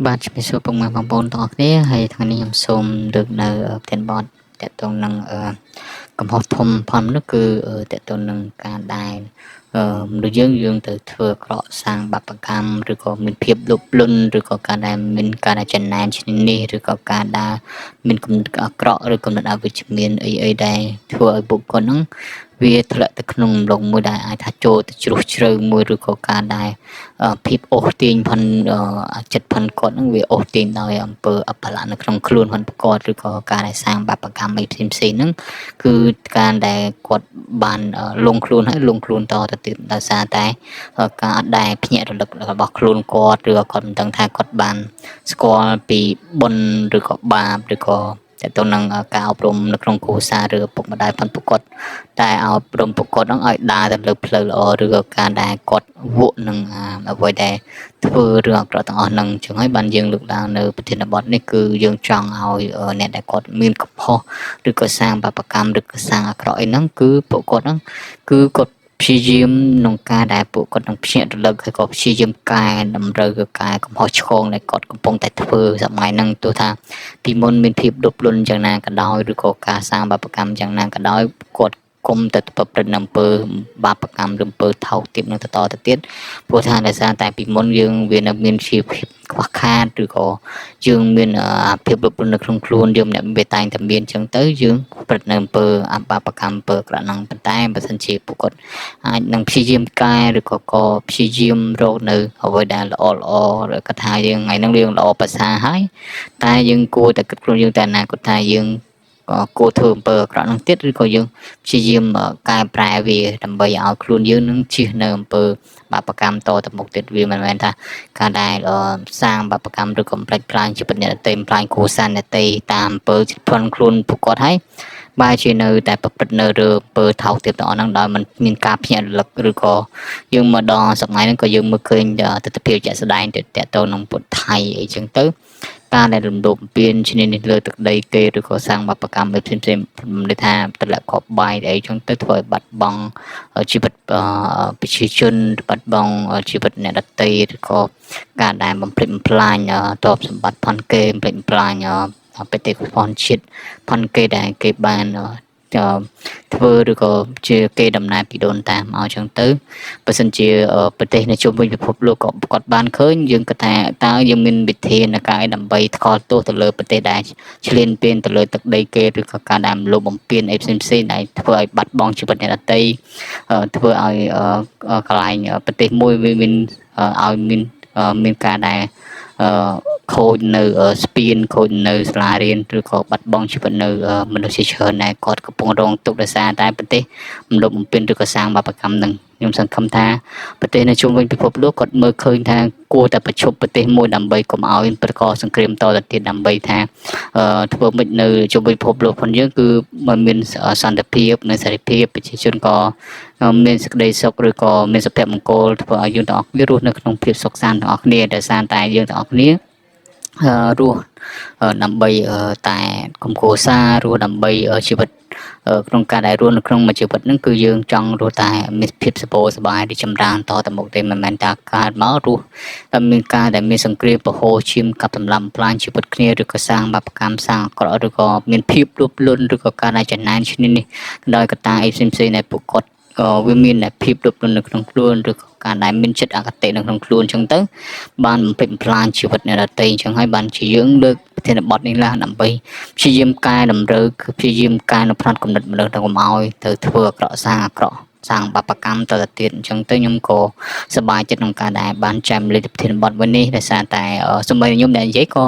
បាទជំរាបសួរពុកម៉ែបងប្អូនទាំងអស់គ្នាហើយថ្ងៃនេះខ្ញុំសូមលើកនៅប្រធានបទតកតងនឹងកំហុសធំផងនោះគឺតកតងនឹងការដែលមនុស្សយើងទៅធ្វើអាក្រក់សាងបាបកម្មឬក៏មានភាពលោភលន់ឬក៏ការដែលមានការដែលចំណានឈ្នានីសឬក៏ការដែលមានគំនិតអាក្រក់ឬគំនិតអវិជ្ជមានអីដែលធ្វើឲ្យបុគ្គលហ្នឹងវាធ្លាក់ទៅក្នុងរងមួយដែលអាចថាចូលទៅជ្រុះជ្រៅមួយឬក៏ការដែលភាពអូសទាញផុនចិត្តផុនគាត់ហ្នឹងវាអូសទាញដោយអំពើអបលៈនៅក្នុងខ្លួនផុនប្រកបឬក៏ការដែលសាងបាបកម្មអីផ្សេងហ្នឹងគឺការដែលគាត់បានលងខ្លួនហើយលងខ្លួនតទៅទៀតដោយសារតែការអត់ដែលភ្ញាក់រលឹករបស់ខ្លួនគាត់ឬក៏គាត់មិនដឹងថាគាត់បានស្គាល់ពីបុណ្យឬក៏បាបឬក៏តើទៅនឹងការអប់រំនៅក្នុងគ្រួសារឬពុកម្ដាយផុនប្រកបតែអប់រំប្រកបហ្នឹងឲ្យដើរទៅលើផ្លូវល្អឬក៏ការដែលគាត់វក់នឹងអ្វីដែលធ្វើរឿងអាក្រក់ទាំងអស់ហ្នឹងចឹងហើយបានយើងលើកឡើងនៅប្រធានបទនេះគឺយើងចង់ឲ្យអ្នកដែលគាត់មានកំហុសឬក៏សាងបាបកម្មឬក៏សាងអាក្រក់អីហ្នឹងគឺពួកគាត់ហ្នឹងគឺគាត់ព្យាយាមក្នុងការដែលពួកគាត់នឹងភ្ញាក់រលឹកហើយក៏ព្យាយាមកែតម្រូវកែកំហុសឆ្គងដែលគាត់កំពុងតែធ្វើសម័យហ្នឹងទោះថាពីមុនមានភាពលោភលន់យ៉ាងណាក៏ដោយឬក៏ការសាងបាបកម្មយ៉ាងណាក៏ដោយគាត់គុំទៅប្រព្រឹត្តនៅអំពើបាបកម្មឬអំពើថោកទាបនឹងទៅទៀតព្រោះថាដោយសារតែពីមុនយើងវានៅមានជាភាពខ្វះខាតឬក៏យើងមានភាពលោភលន់នៅក្នុងខ្លួនយើងម្នាក់វាតែងតែមានចឹងទៅយើងប្រព្រឹត្តនៅអំពើអបាបកម្មអំពើអាក្រក់ហ្នឹងប៉ុន្តែបើសិនជាពួកគាត់អាចនឹងព្យាយាមកែឬក៏ព្យាយាមរកនៅអ្វីដែលល្អឬក៏ថាយើងថ្ងៃហ្នឹងយើងល្អប្រសើរហើយតែយើងគួរតែគិតខ្លួនយើងតែអនាគតថាយើងគួរធ្វើអំពើអាក្រក់ហ្នឹងទៀតឬក៏យើងព្យាយាមកែប្រែវាដើម្បីឲ្យខ្លួនយើងនឹងជៀសនៅអំពើបាបកម្មតទៅមុខទៀតវាមិនមែនថាការដែលសាងបាបកម្មឬក៏ផ្លិចផ្លាញជីវិតអ្នកដទៃផ្លាញគ្រួសារអ្នកដទៃតាមអំពើចិត្តផុនខ្លួនពួកគាត់ហើយបែរជានៅតែប្រព្រឹត្តនៅរឿងអំពើថោកទាបទាំងអស់ហ្នឹងដោយមិនមានការភ្ញាក់រលឹកឬក៏យើងមកដល់សម័យហ្នឹងក៏យើងមើលឃើញទស្សនវិជ្ជាជាក់ស្ដែងទៅតទៅនឹងពុទ្ធថៃអីចឹងទៅការដែលរំលោភបំពានឈ្នានីសលើទឹកដីគេឬក៏សាងបាបកម្មផ្សេងមិនថាទម្លាក់គ្រាប់បាយអីចឹងទៅធ្វើឲ្យបាត់បង់ជីវិតប្រជាជនបាត់បង់ជីវិតអ្នកដទៃឬក៏ការដែលបំផ្លិចបំផ្លាញទ្រព្យសម្បត្តិផនគេបំផ្លិចបំផ្លាញបេតិកភណ្ឌជាតិផនគេដែលគេបានធ្វើឬក៏ជាគេដំណើរពីដូនតាមកចឹងទៅបើសិនជាប្រទេសនៅជុំវិញពិភពលោកក៏គាត់បានឃើញយើងគិតថាតើយើងមានវិធានការដើម្បីថ្កោលទោសទៅលើប្រទេសដែលឈ្លានពានទៅលើទឹកដីគេឬក៏ការដែលលុបបំពានអីផ្សេងដែលធ្វើឲ្យបាត់បង់ជីវិតអ្នកដទៃធ្វើឲ្យកន្លែងប្រទេសមួយវាមានឲ្យមានការដែលខូចនៅស្ពានខូចនៅសាលារៀនឬក៏បាត់បង់ជីវិតនៅមនុស្សជាច្រើនដែលគាត់កំពុងរងទុក្ខដោយសារតែប្រទេសរំលោភបំពានឬក៏សាងបាបកម្មនឹងខ្ញុំសង្ឃឹមថាប្រទេសនៅជុំវិញពិភពលោកគាត់មើលឃើញថាគួរតែប្រជុំប្រទេសមួយដើម្បីកុំឲ្យប្រកបសង្គ្រាមតទៅទៀតដើម្បីថាធ្វើមិននៅជុំវិញពិភពលោកផងយើងគឺមិនមានសន្តិភាពនិងសេរីភាពប្រជាជនក៏មានសេចក្តីសុខឬក៏មានសុភមង្គលធ្វើឲ្យយើងទាំងអស់គ្នារស់នៅក្នុងភាពសុខសាន្តទាំងអស់គ្នាដោយសារតែយើងទាំងអស់គ្នារស់ដើម្បីតែគំគួរសាររស់ដើម្បីជីវិតក្នុងការដែលរស់នៅក្នុងមួយជីវិតហ្នឹងគឺយើងចង់រស់តែមានភាពសុខសប្បាយរីចម្រើនតទៅមុខទេមិនមែនថាកើតមករស់តែមានការដែលមានសង្គ្រាមពហុឈាមកាប់សម្លាប់បំផ្លាញជីវិតគ្នាឬក៏សាងបាបកម្មសាងអាក្រក់ឬក៏មានភាពលោភលន់ឬក៏ការដែលចំណានឈ្នានីសដោយកត្តាអីផ្សេងដែលពួកគាត់ក៏វាមានតែភាពលោភលន់នៅក្នុងខ្លួនឬក៏ការដែលមានចិត្តអកតេនៅក្នុងខ្លួនអញ្ចឹងទៅបានបំផ្លិចបំផ្លាញជីវិតអ្នកដទៃអញ្ចឹងហើយបានជាយើងលើកប្រធានបទនេះឡើងដើម្បីព្យាយាមកែតម្រូវគឺព្យាយាមកែនៅផ្នត់គំនិតមនុស្សទៅកុំឲ្យទៅធ្វើអាក្រក់សាងអាក្រក់សាងបាបកម្មទៅទៀតអញ្ចឹងទៅខ្ញុំក៏សប្បាយចិត្តក្នុងការដែលបានចែកម្លែកប្រធានបទវិញនេះដោយសារតែសម្បីខ្ញុំដែលនិយាយក៏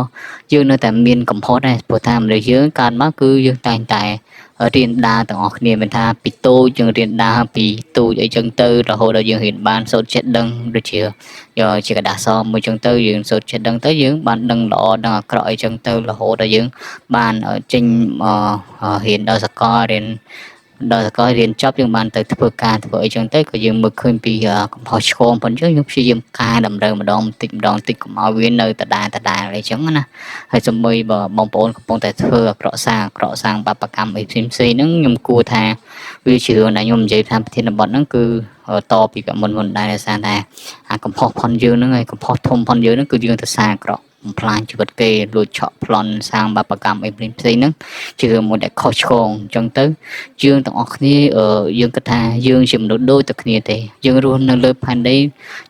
យើងនៅតែមានកំហុសដែរព្រោះថាមនុស្សយើងកើតមកគឺយើងតែងតែរៀនដើរទាំងអស់គ្នាមិនថាពីតូចយើងរៀនដើរពីទូចអីចឹងទៅរហូតដល់យើងរៀនបានសូត្រចិត្តដឹងដូចជាយកជាกระดาษសមួយចឹងទៅយើងសូត្រចិត្តដឹងទៅយើងបានដឹងល្អដឹងអាក្រក់អីចឹងទៅរហូតដល់យើងបានចេញរៀនដល់សាកលរៀនដល់សាកលរៀនចប់យើងបានទៅធ្វើការធ្វើអីចឹងទៅក៏យើងមើលឃើញពីកំហុសឆ្គងប៉ុណ្ណឹងយើងព្យាយាមកែតម្រូវម្ដងបន្តិចកុំឲ្យវានៅដដែលអីចឹងណាហើយសម្បីបើបងប្អូនកំពុងតែធ្វើអាក្រក់សាងបាបកម្មអីផ្សេងហ្នឹងខ្ញុំគួរថាវាជារឿងដែលខ្ញុំនិយាយថាប្រធានបទហ្នឹងគឺតពីមុនដែរដោយសារតែអាកំហុសផុនយើងហ្នឹងហើយកំហុសធំផុនយើងហ្នឹងគឺយើងទៅសាងអាក្រក់ បំផ្លាញជីវិតគេលួចឆក់ប្លន់សាងបាបកម្មអីផ្សេងៗហ្នឹងជារឿងមួយដែលខុសឆ្គងអញ្ចឹងទៅយើងទាំងអស់គ្នាយើងគិតថាយើងជាមនុស្សដូចតែគ្នាទេយើងរស់នៅលើផែនដី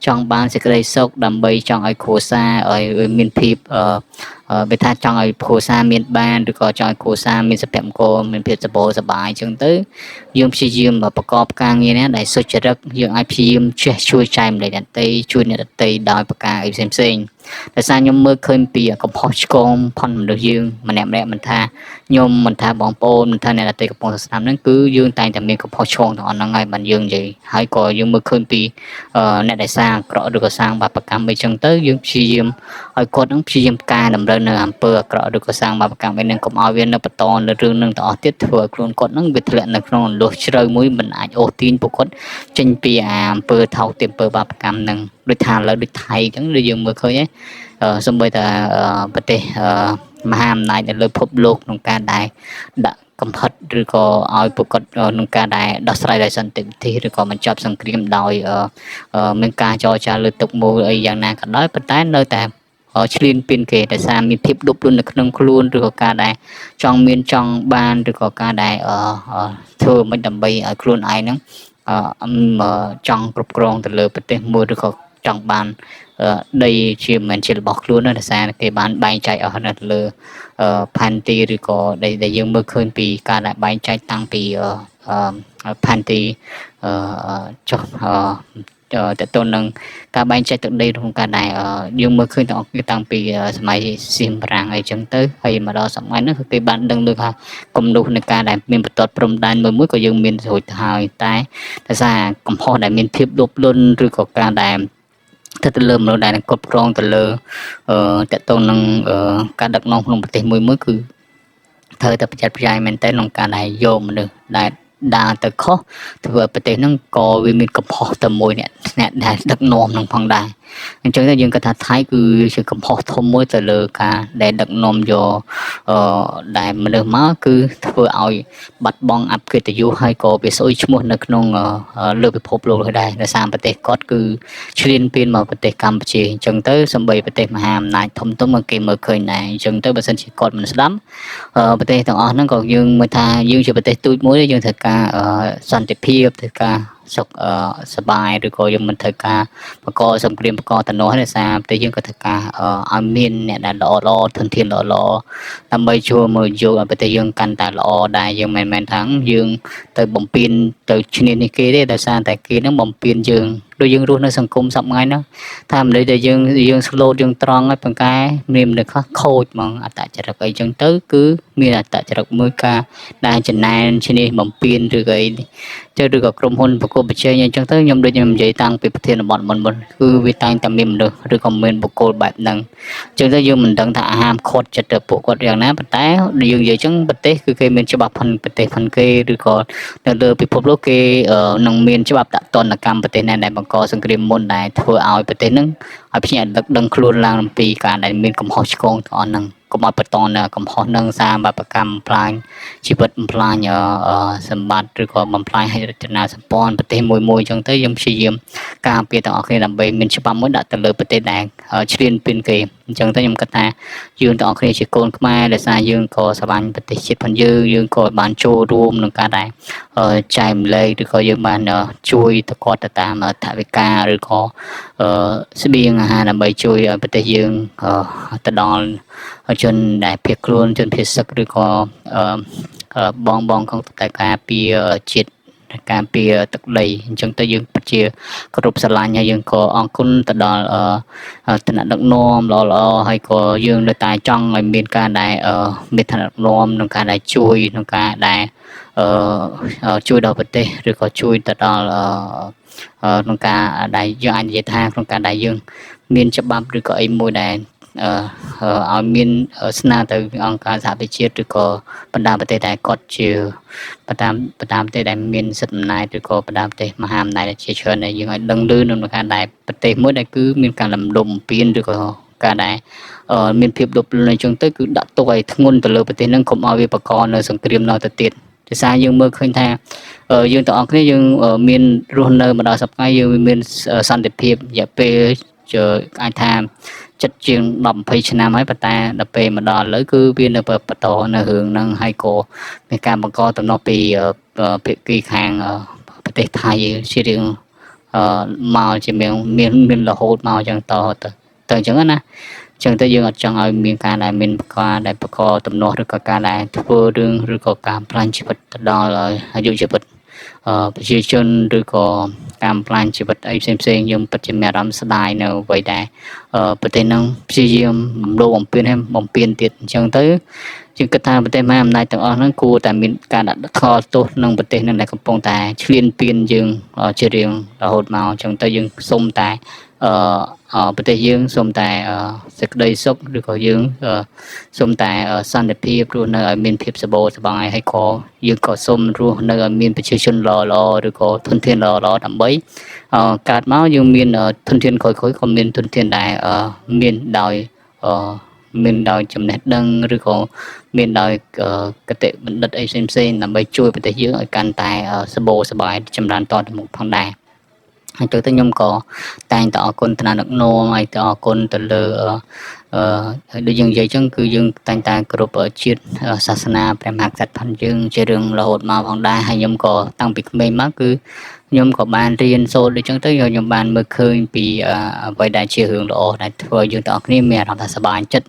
ចង់បានសេចក្តីសុខដើម្បីចង់ឲ្យគ្រួសារឲ្យមានភាពបើថាចង់ឲ្យគ្រួសារមានបានឬក៏ចង់ឲ្យគ្រួសារមានសុភមង្គលមានភាពសុខសប្បាយអញ្ចឹងទៅយើងព្យាយាមប្រកបការងារណាដែលសុចរិតយើងអាចព្យាយាមចេះជួយចែកម្លែកអ្នកដទៃជួយអ្នកដទៃដោយប្រការអីផ្សេងៗដោយសារខ្ញុំមើលឃើញពីកំហុសឆ្គងផុនមនុស្សយើងម្នាក់មិនថាខ្ញុំមិនថាបងប្អូនមិនថាអ្នកដទៃកំពុងស្ដាប់ហ្នឹងគឺយើងតែងតែមានកំហុសឆ្គងទាំងអស់ហ្នឹងហើយបានយើងនិយាយហើយក៏យើងមើលឃើញពីអ្នកដែលសាងអាក្រក់ឬក៏សាងបាបកម្មអីចឹងទៅយើងព្យាយាមឲ្យគាត់នឹងព្យាយាមកែតម្រូវនៅអំពើអាក្រក់ឬក៏សាងបាបកម្មអីហ្នឹងកុំឲ្យវានៅបន្តនៅរឿងហ្នឹងទាំងអស់ទៀតធ្វើឲ្យខ្លួនគាត់ហ្នឹងវាធ្លាក់នៅក្នុងអន្លោះជ្រៅមួយមិនអាចអូសទាញពួកគាត់ចេញពីអំពើថោកទាបអំពើបាបកម្មហ្នឹងដូចថាឥឡូវដូចថៃអញ្ចឹងដូចយើងមើលឃើញសូម្បីតែប្រទេសមហាអំណាចនៅលើពិភពលោកក្នុងការដែលដាក់កំផិតឬក៏ឲ្យប្រកបក្នុងការដែលដោះស្រាយដោយសន្តិវិធីឬក៏បញ្ចប់សង្គ្រាមដោយមានការចរចាលើទឹកមូលអីយ៉ាងណាក៏ដោយប៉ុន្តែនៅតែឆ្លៀនពៀនគេដោយសារមានភាពដុបលួននៅក្នុងខ្លួនឬក៏ការដែលចង់មានចង់បានឬក៏ការដែលធ្វើមិនដើម្បីឲ្យខ្លួនឯងហ្នឹងចង់គ្រប់គ្រងទៅលើប្រទេសមួយឬក៏ចង់បានដីជាមិនជារបស់ខ្លួនដោយសារគេបានបែងចែកអស់នៅលើផែនទីឬក៏ដែលយើងមើលឃើញពីការដែលបែងចែកតាំងពីផែនទីចុះតើតើនឹងការបែងចែកទឹកដីក្នុងការដែលយើងមើលឃើញទាំងអស់គ្នាតាំងពីសម័យសៀមប្រាំងអីចឹងទៅហើយមកដល់សម័យហ្នឹងគឺគេបានដឹងលើថាគំនូសនៃការដែលមានបន្ទាត់ព្រំដែនមួយក៏យើងមានរួចទៅហើយតែដោយសារកំហុសដែលមានភាពលោភលន់ឬក៏ការដែលទៅលើមនុស្សដែលគ្រប់គ្រងទៅលើតកតងនឹងការដឹកនាំក្នុងប្រទេសមួយគឺត្រូវតែប្រយ័ត្នប្រយែងមែនទែនក្នុងការដែលយកមនុស្សដែលដើរទៅខុសធ្វើប្រទេសហ្នឹងក៏វាមានកំហុសតែមួយអ្នកដែលដឹកនាំនឹងផងដែរអញ្ចឹងទៅយើងគិតថាថៃគឺជាកំហុសធំមួយទៅលើការដែលដឹកនាំយកដែលមនុស្សមកគឺធ្វើឲ្យបាត់បង់អភិកិត្តិយសហើយក៏វាស្អុយឈ្មោះនៅក្នុងលើពិភពលោកដែរដោយសារប្រទេសគាត់គឺឈ្លានពានមកប្រទេសកម្ពុជាអញ្ចឹងទៅសម្បីប្រទេសមហាអំណាចធំគេមើលឃើញដែរអញ្ចឹងទៅបើសិនជាគាត់មិនស្ដាប់ប្រទេសទាំងអស់ហ្នឹងក៏យើងមើលថាយើងជាប្រទេសទូចមួយយើងត្រូវការសន្តិភាពត្រូវការសុខសប្បាយឬក៏យើងមិនត្រូវការបកសង្គ្រាមបកតំណោះទេសារតែយើងក៏ត្រូវការឲ្យមានអ្នកដែលល្អធនធានល្អដើម្បីជួយមើលយកឲ្យប្រទេសយើងកាន់តែល្អដែរយើងមិនមែនថាយើងទៅបំពេញទៅឈ្នានេះគេទេដោយសារតែគេនឹងបំពេញយើងដូចយើងរស់នៅសង្គមសប្ងៃហ្នឹងថាមិនដូចតែយើងស្លូតយើងត្រង់ហើយបង្កែមានមនុស្សខ្លះខូចហ្មងអត្តចរិតអីចឹងទៅគឺមានអត្តចរិតមួយការដែលចំណែនឈ្នាបំពេញឬក៏អីទៅឬក៏ក្រុមហ៊ុនប្រកបប្រជែងអញ្ចឹងទៅខ្ញុំដូចខ្ញុំនិយាយតាំងពីប្រធានបទមុនគឺវាតែងតែមានមនុស្សឬក៏មានបុគ្គលបែបហ្នឹងអញ្ចឹងទៅយើងមិនដឹងថាអាហារខត់ចិត្តទៅពួកគាត់យ៉ាងណាប៉ុន្តែយើងនិយាយអញ្ចឹងប្រទេសគឺគេមានច្បាប់ប្រទេសគេឬក៏នៅលើពិភពលោកគេនឹងមានច្បាប់តាក់ទណ្ឌកម្មប្រទេសណាដែលបង្កសង្គ្រាមមុនដែលធ្វើឲ្យប្រទេសហ្នឹងឲ្យភ្ញាក់ដឹងខ្លួនឡើងអំពីការដែលមានកំហុសឆ្គងទាំងអស់ហ្នឹងកុំឲ្យបន្តនៅកំហុសនឹងសារបាបកម្មបំផ្លាញជីវិតបំផ្លាញសម្បត្តិឬក៏បំផ្លាញហេដ្ឋារចនាសម្ព័ន្ធប្រទេសមួយអញ្ចឹងទៅយើងព្យាយាមការពារទាំងអស់គ្នាដើម្បីមានច្បាប់មួយដាក់ទៅលើប្រទេសដែលឈ្លានពានគេអញ្ចឹងទៅខ្ញុំគិតថាយើងទាំងអស់គ្នាជាកូនខ្មែរដោយសារយើងក៏ស្រឡាញ់ប្រទេសជាតិផងយើងក៏បានចូលរួមក្នុងការដែលចែកម្លែកឬក៏យើងបានជួយទៅគាត់ទៅតាមថវិកាឬក៏ស្បៀងអាហារដើម្បីជួយឲ្យប្រទេសយើងទៅដល់ជនដែលភៀសខ្លួនជនភៀសសឹកឬក៏បងក្នុងតែការពារជាតិការពារទឹកដីអញ្ចឹងទៅយើងពិតជាគោរពស្រឡាញ់ហើយយើងក៏អរគុណទៅដល់ឋានៈដឹកនាំល្អហើយក៏យើងនៅតែចង់ឲ្យមានការដែលមានឋានៈដឹកនាំក្នុងការដែលជួយក្នុងការដែលជួយដល់ប្រទេសឬក៏ជួយទៅដល់ក្នុងការដែលយើងអាចនិយាយថាក្នុងការដែលយើងមានច្បាប់ឬក៏អីមួយដែលឲ្យមានស្នើទៅអង្គការសហប្រជាជាតិឬក៏បណ្ដាប្រទេសដែលគាត់ជាបណ្ដាប្រទេសដែលមានសិទ្ធិអំណាចឬក៏បណ្ដាប្រទេសមហាអំណាចជាច្រើនដែលយើងឲ្យដឹងឮក្នុងការដែលប្រទេសមួយដែលគឺមានការលំដុំបំពានឬក៏ការដែលមានភាពលុបលុយអញ្ចឹងទៅគឺដាក់ទុកឲ្យធ្ងន់ទៅលើប្រទេសហ្នឹងកុំឲ្យវាបង្កនៅសង្គ្រាមនៅទៅទៀតដោយសារយើងមើលឃើញថាយើងទាំងអស់គ្នាយើងមានរស់នៅមកដល់សប្តាហ៍យើងមានសន្តិភាពរយៈពេល អាចថាចិត្តជាង10-20ឆ្នាំហើយប៉ុន្តែដល់ពេលមកដល់ឥឡូវគឺវានៅបន្តនៅរឿងហ្នឹងហើយក៏មានការបង្កតំណពីភាគីខាងប្រទេសថៃជារឿងមកជាមានរហូតមកចឹងតទៅអញ្ចឹងណាចឹងទៅយើងអត់ចង់ឲ្យមានការដែលមានការដែលបង្កទំនាស់ឬក៏ការដែលធ្វើរឿងឬក៏ការផ្លាញ់ជីវិតទៅដល់អាយុជីវិតប្រជាជនឬក៏ការផ្លាញ់ជីវិតអីផ្សេងខ្ញុំពិតជាមានអារម្មណ៍ស្ដាយនៅអ្វីដែលប្រទេសហ្នឹងព្យាយាមបំលោបំពានហើយបំពានទៀតអញ្ចឹងទៅយើងគិតថាប្រទេសម៉ែអំណាចទាំងអស់ហ្នឹងគួរតែមានការដាក់ខលទោសក្នុងប្រទេសហ្នឹងដែលកំពុងតែឈ្លានពានយើងជារៀងរហូតមកអញ្ចឹងទៅយើងសុំតែប្រទេសយើងសូមតែសេចក្តីសុខឬក៏យើងសូមតែសន្តិភាពរស់នៅឲ្យមានភាពសុខសប្បាយហើយក៏យើងក៏សូមរស់នៅឲ្យមានប្រជាជនល្អឬក៏ធនធានល្អដើម្បីកើតមកយើងមានធនធានក្រោយក៏មានធនធានដែលមានដោយចំណេះដឹងឬក៏មានដោយកតិបណ្ឌិតអីផ្សេងដើម្បីជួយប្រទេសយើងឲ្យកាន់តែសុខសប្បាយចម្រើនតទៅមុខផងដែរហើយទៅខ្ញុំក៏តែងតែអរគុណថ្នាក់ដឹកនាំហើយទៅអរគុណទៅលើដូចយើងនិយាយចឹងគឺយើងតែងតែគោរពជាតិសាសនាព្រះមហាក្សត្រផងយើងជារឿងរហូតមកផងដែរហើយខ្ញុំក៏តាំងពីក្មេងមកគឺខ្ញុំក៏បានរៀនសូត្រដូចចឹងទៅខ្ញុំបានមើលឃើញពីអ្វីដែលជារឿងល្អដែលធ្វើយើងទាំងអស់គ្នាមានអារម្មណ៍ថាសប្បាយចិត្ត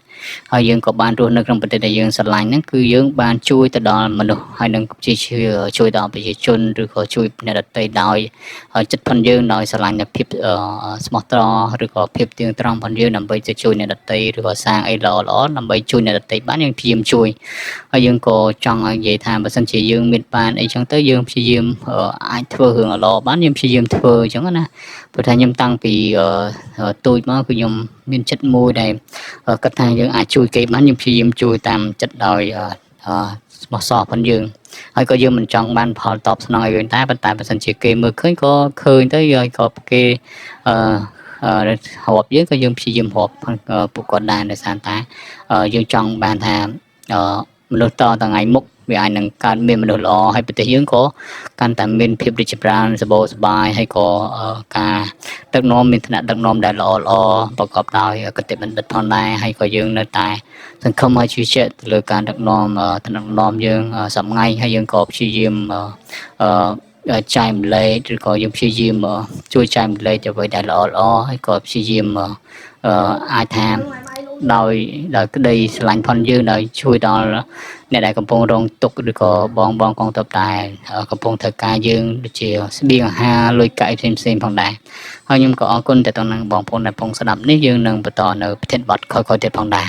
ហើយយើងក៏បានរស់នៅក្នុងប្រទេសដែលយើងស្រឡាញ់ហ្នឹងគឺយើងបានជួយទៅដល់មនុស្សហើយនឹងជួយដល់ប្រជាជនឬក៏ជួយអ្នកដទៃដោយចិត្តផងយើងដោយស្រឡាញ់នូវភាពស្មោះត្រង់ឬក៏ភាពទៀងត្រង់ផងយើងដើម្បីទៅជួយអ្នកដទៃឬក៏សាងអីល្អដើម្បីជួយអ្នកដទៃបានយើងព្យាយាមជួយហើយយើងក៏ចង់ឲ្យនិយាយថាបើសិនជាយើងមានបានអីចឹងទៅយើងព្យាយាមអាចធ្វើរឿងល្អបានយើងព្យាយាមធ្វើអញ្ចឹងណាព្រោះថាខ្ញុំតាំងពីទូចមកគឺខ្ញុំមានចិត្តមួយដែលគាត់ថាយើងអាចជួយគេបានខ្ញុំព្យាយាមជួយតាមចិត្តដោយស្មោះសរផងយើងហើយក៏យើងមិនចង់បានផលតបស្នងឲ្យវិញតែប៉ុន្តែបើសិនជាគេមើលឃើញក៏ឃើញទៅហើយក៏គេរាប់យើងក៏យើងព្យាយាមរាប់ពួកគាត់ដែរដោយសារតែយើងចង់បានថាមនុស្សតថ្ងៃមុខវាអាចនឹងកើតមានមនុស្សល្អហើយប្រទេសយើងក៏កាន់តែមានភាពរីកចម្រើនសប្បាយហើយក៏ការដឹកនាំមានឋានៈដឹកនាំដែលល្អប្រកបដោយកតេបណ្ឌិតផងដែរហើយក៏យើងនៅតែសង្ឃឹមឲ្យជឿជាក់ទៅលើការដឹកនាំឋានៈដឹកនាំយើងសប្ងៃហើយយើងក៏ព្យាយាមចែកម្លែកឬក៏យើងព្យាយាមជួយចែកម្លែកអ្វីដែលល្អហើយក៏ព្យាយាមអាចថាដោយក្តីស្រឡាញ់ផងយើងដោយជួយដល់អ្នកដែលកំពុងរងទុក្ខឬក៏បងកងទ័ពតែកំពុងធ្វើការយើងដូចជាស្បៀងអាហារលុយកាក់ផ្សេងផងដែរហើយខ្ញុំក៏អរគុណទៅដល់បងប្អូនដែលកំពុងស្ដាប់នេះយើងនឹងបន្តនៅប្រធានបទក្រោយៗទៀតផងដែរ